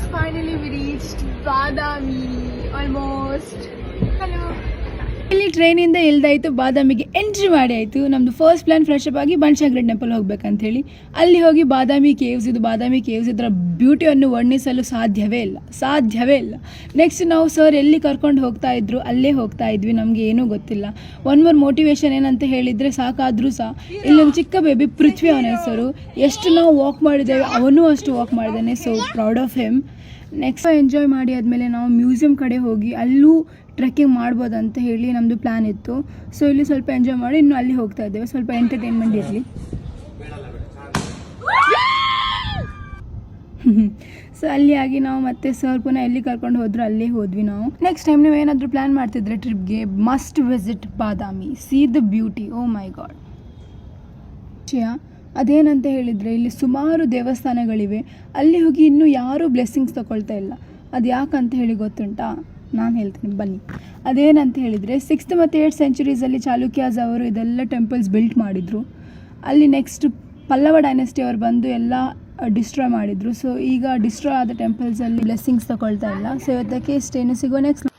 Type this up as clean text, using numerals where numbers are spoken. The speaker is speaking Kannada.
Finally we reached Badami. Almost. Hello. ಇಲ್ಲಿ ಟ್ರೈನಿಂದ ಇಲ್ದಾಯಿತು, ಬಾದಾಮಿಗೆ ಎಂಟ್ರಿ ಮಾಡಿ ಆಯಿತು. ನಮ್ಮದು ಫಸ್ಟ್ ಪ್ಲ್ಯಾನ್ ಫ್ರೆಶ್ ಅಪ್ ಆಗಿ ಬನಶಂಕರಿ ಟೆಂಪಲ್ ಹೋಗ್ಬೇಕಂತ ಹೇಳಿ ಅಲ್ಲಿ ಹೋಗಿ ಬಾದಾಮಿ ಕೇವ್ಸ್ ಇದರ ಬ್ಯೂಟಿಯನ್ನು ವರ್ಣಿಸಲು ಸಾಧ್ಯವೇ ಇಲ್ಲ. ನೆಕ್ಸ್ಟ್ ನಾವು ಸರ್ ಎಲ್ಲಿ ಕರ್ಕೊಂಡು ಹೋಗ್ತಾ ಇದ್ರು ಅಲ್ಲೇ ಹೋಗ್ತಾ ಇದ್ವಿ. ನಮಗೆ ಏನೂ ಗೊತ್ತಿಲ್ಲ. ಒನ್ ಮೋರ್ ಮೋಟಿವೇಶನ್ ಏನಂತ ಹೇಳಿದರೆ, ಸಾಕಾದರೂ ಸಹ ಇಲ್ಲೊಂದು ಚಿಕ್ಕ ಬೇಬಿ ಪೃಥ್ವಿ ಅವನ ಹೆಸರು, ಎಷ್ಟು ನಾವು ವಾಕ್ ಮಾಡಿದ್ದೇವೆ ಅವನು ಅಷ್ಟು ವಾಕ್ ಮಾಡಿದ್ದಾನೆ. So proud of him. Next enjoy ಮಾಡಿ ಆದಮೇಲೆ ನಾವು ಮ್ಯೂಸಿಯಂ ಕಡೆ ಹೋಗಿ ಅಲ್ಲೂ ಟ್ರೆಕ್ಕಿಂಗ್ ಮಾಡ್ಬೋದಂತ ಹೇಳಿ ನಮ್ಮದು ಪ್ಲ್ಯಾನ್ ಇತ್ತು. ಸೊ ಇಲ್ಲಿ ಸ್ವಲ್ಪ ಎಂಜಾಯ್ ಮಾಡಿ ಇನ್ನು ಅಲ್ಲಿ ಹೋಗ್ತಾ ಇದ್ದೇವೆ, ಸ್ವಲ್ಪ ಎಂಟರ್ಟೈನ್ಮೆಂಟ್ ಇರಲಿ. ಸೊ ಅಲ್ಲಿ ಆಗಿ ನಾವು ಮತ್ತೆ ಸರ್ ಪುನಃ ಎಲ್ಲಿ ಕರ್ಕೊಂಡು ಹೋದ್ರು ಅಲ್ಲೇ ಹೋದ್ವಿ ನಾವು. ನೆಕ್ಸ್ಟ್ ಟೈಮ್ ನೀವು ಏನಾದರೂ ಪ್ಲ್ಯಾನ್ ಮಾಡ್ತಿದ್ರೆ ಟ್ರಿಪ್ಗೆ, must visit Badami, see the beauty. Oh my God. ಅದೇನಂತ ಹೇಳಿದರೆ, ಇಲ್ಲಿ ಸುಮಾರು ದೇವಸ್ಥಾನಗಳಿವೆ. ಅಲ್ಲಿ ಹೋಗಿ ಇನ್ನೂ ಯಾರೂ ಬ್ಲೆಸ್ಸಿಂಗ್ಸ್ ತಗೊಳ್ತಾ ಇಲ್ಲ. ಅದು ಯಾಕಂತ ಹೇಳಿ ಗೊತ್ತುಂಟಾ? ನಾನು ಹೇಳ್ತೀನಿ ಬನ್ನಿ. ಅದೇನಂತ ಹೇಳಿದರೆ, 6th ಮತ್ತು 8th ಸೆಂಚುರೀಸಲ್ಲಿ ಚಾಲುಕ್ಯಾಸ್ ಅವರು ಇದೆಲ್ಲ ಟೆಂಪಲ್ಸ್ ಬಿಲ್ಟ್ ಮಾಡಿದರು. ಅಲ್ಲಿ ನೆಕ್ಸ್ಟ್ ಪಲ್ಲವ ಡೈನೆಸ್ಟಿ ಅವರು ಬಂದು ಎಲ್ಲ ಡಿಸ್ಟ್ರಾಯ್ ಮಾಡಿದರು. ಸೊ ಈಗ ಡಿಸ್ಟ್ರಾಯ್ ಆದ ಟೆಂಪಲ್ಸಲ್ಲಿ ಬ್ಲೆಸ್ಸಿಂಗ್ಸ್ ತಗೊಳ್ತಾ ಇಲ್ಲ. ಸೊ ಇವತ್ತಕ್ಕೆ ಇಷ್ಟೇನು, ಸಿಗೋ ನೆಕ್ಸ್ಟ್